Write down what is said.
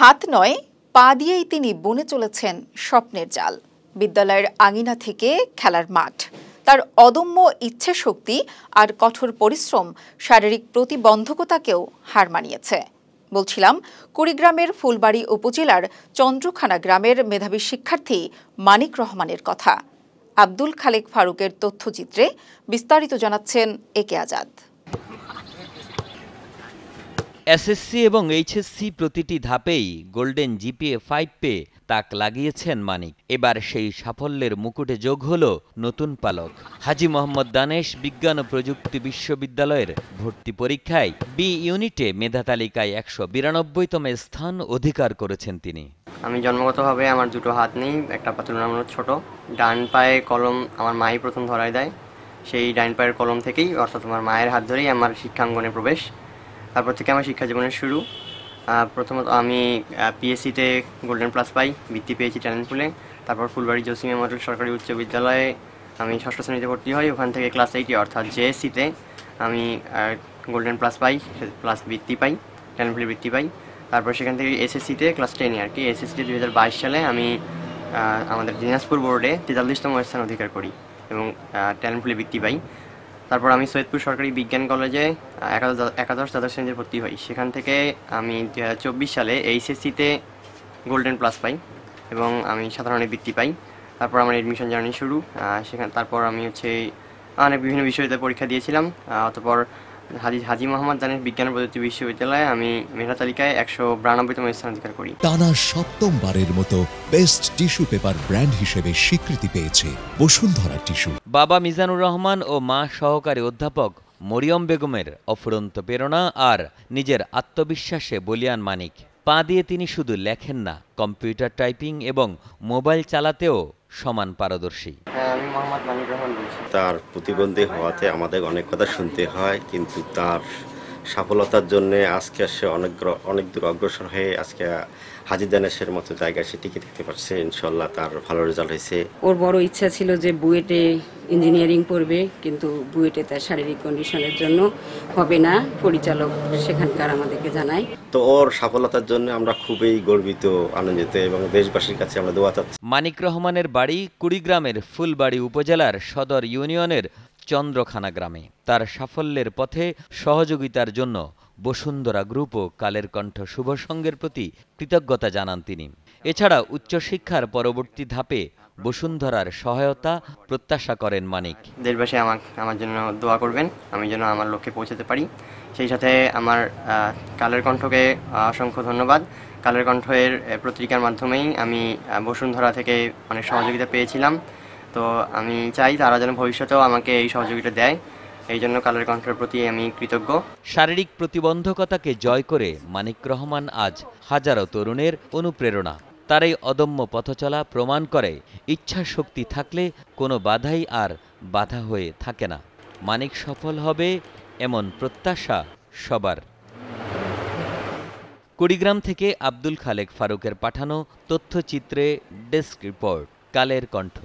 হাত নয়, পা দিয়েই তিনি বুনে চলেছেন স্বপ্নের জাল। বিদ্যালয়ের আঙিনা থেকে খেলার মাঠ, তার অদম্য ইচ্ছে শক্তি আর কঠোর পরিশ্রম শারীরিক প্রতিবন্ধকতাকেও হার মানিয়েছে। বলছিলাম কুড়িগ্রামের ফুলবাড়ী উপজেলার চন্দ্রখানা গ্রামের মেধাবী শিক্ষার্থী মানিক রহমানের কথা। আব্দুল খালেক ফারুকের তথ্যচিত্রে বিস্তারিত জানাচ্ছেন একে আজাদ। এসএসসি এবং এইচএসসি প্রতিটি ধাপেই গোল্ডেন জিপিএ 5 পেয়ে তাক লাগিয়েছেন মানিক। এবার সেই সাফল্যের মুকুটে যোগ হল নতুন পালক। হাজী মোহাম্মদ দানেশ বিজ্ঞান ও প্রযুক্তি বিশ্ববিদ্যালয়ের ভর্তি পরীক্ষায় বি ইউনিটে মেধা তালিকায় 192তম স্থান অধিকার করেছেন তিনি। আমি জন্মগতভাবে আমার দুটো হাত নেই, একটা পা তুলনামূলক ছোট। ডান পায়ে কলম আমার মাই প্রথম ধরায় দেয়। সেই ডান পায়ের কলম থেকেই, অর্থাৎ আমার মায়ের হাত ধরেই আমার শিক্ষাঙ্গনে প্রবেশ। তারপর থেকে আমার শিক্ষা জীবনের শুরু। প্রথমত আমি পিএসসিতে গোল্ডেন প্লাস পাই, বৃত্তি পেয়েছি ট্যালেন্ট পুলে। তারপর ফুলবাড়ী জসিম মডেল সরকারি উচ্চ বিদ্যালয়ে আমি ষষ্ঠ শ্রেণীতে ভর্তি হই। ওখান থেকে ক্লাস 8 অর্থাৎ জেএসসিতে আমি গোল্ডেন প্লাস পাই, প্লাস বৃত্তি পাই, ট্যালেন্ট পুলে বৃত্তি পাই। তারপর সেখান থেকে এসএসসিতে ক্লাস 10 আর কি, এসএসসিতে 2022 সালে আমি আমাদের দিনাজপুর বোর্ডে 43তম স্থান অধিকার করি এবং ট্যালেন্ট পুলে বৃত্তি পাই। তারপর আমি সৈয়দপুর সরকারি বিজ্ঞান কলেজে একাদশ দ্বাদশ শ্রেণীতে ভর্তি হই। সেখান থেকে আমি 2024 সালে এইচএসসিতে গোল্ডেন প্লাস পাই এবং আমি সাধারণে বৃত্তি পাই। তারপর আমার এডমিশন জার্নি শুরু। তারপর আমি অনেক বিভিন্ন বিশ্ববিদ্যালয়ে পরীক্ষা দিয়েছিলাম। অতঃপর হাজী মোহাম্মদ দানেশ বিজ্ঞান ও প্রযুক্তি বিশ্ববিদ্যালয়ে আমি মেধা তালিকায় 192তম স্থান অধিকার করি। টানা 7মবারের মতো বেস্ট টিস্যু পেপার ব্র্যান্ড হিসেবে স্বীকৃতি পেয়েছে বসুন্ধরা টিস্যু। বাবা মিজানুর রহমান ও মা সহকারী অধ্যাপক মরিয়ম বেগমের অফুরন্ত প্রেরণা আর নিজের আত্মবিশ্বাসে বলিয়ান মানিক। পা দিয়ে তিনি শুধু লেখেন না, কম্পিউটার টাইপিং এবং মোবাইল চালাতেও সমান পারদর্শী। আমি মোহাম্মদ মানিক রহমান বলছি। তার প্রতিবন্ধী হওয়াতে আমাদের অনেক কথা শুনতে হয়, কিন্তু তার সফলতার জন্য আজকে সে অনেক দূর অগ্রসর হয়ে আজকে হাজী দানেশের মতো জায়গায় সে টিকে থাকতে পারছে। ইনশাল্লাহ তার ভালো রেজাল্ট হয়েছে। ওর বড় ইচ্ছা ছিল যে বুয়েটে ইঞ্জিনিয়ারিং পড়বে, কিন্তু বুয়েটে তার শারীরিক কন্ডিশনের জন্য হবে না, পরিচালক সেখানকার আমাদেরকে জানায়। তো ওর সফলতার জন্য আমরা খুবই গর্বিত, আনন্দিত এবং দেশবাসীর কাছে আমরা দোয়া চাচ্ছি। মানিক রহমানের বাড়ি কুড়িগ্রামের ফুলবাড়ী উপজেলার সদর ইউনিয়নের চন্দ্রখানা গ্রামে। তার সাফল্যের পথে সহযোগিতার জন্য বসুন্ধরা গ্রুপ ও কালের কণ্ঠ শুভ সংঘের প্রতি কৃতজ্ঞতা জানান তিনি। এছাড়া উচ্চশিক্ষার পরবর্তী ধাপে বসুন্ধরার সহায়তা প্রত্যাশা করেন মানিক। দেশবাসী আমার জন্য দোয়া করবেন, আমি যেন আমার লক্ষ্যে পৌঁছাতে পারি। সেই সাথে আমার কালের কণ্ঠকে অসংখ্য ধন্যবাদ। কালের কণ্ঠের পত্রিকার মাধ্যমেই আমি বসুন্ধরা থেকে অনেক সহযোগিতা পেয়েছিলাম। তো আমি চাই তারা যেন ভবিষ্যতেও আমাকে এই সহযোগিতা দেয়। এই জন্য কালের কণ্ঠের প্রতি আমি কৃতজ্ঞ। শারীরিক প্রতিবন্ধকতাকে জয় করে মানিক রহমান আজ হাজারো তরুণের অনুপ্রেরণা। তার এই অদম্য পথচলা প্রমাণ করে ইচ্ছা শক্তি থাকলে কোনো বাধাই আর বাধা হয়ে থাকে না। মানিক সফল হবে এমন প্রত্যাশা সবার। কুড়িগ্রাম থেকে আব্দুল খালেক ফারুকের পাঠানো তথ্যচিত্রে ডেস্ক রিপোর্ট, কালের কণ্ঠ।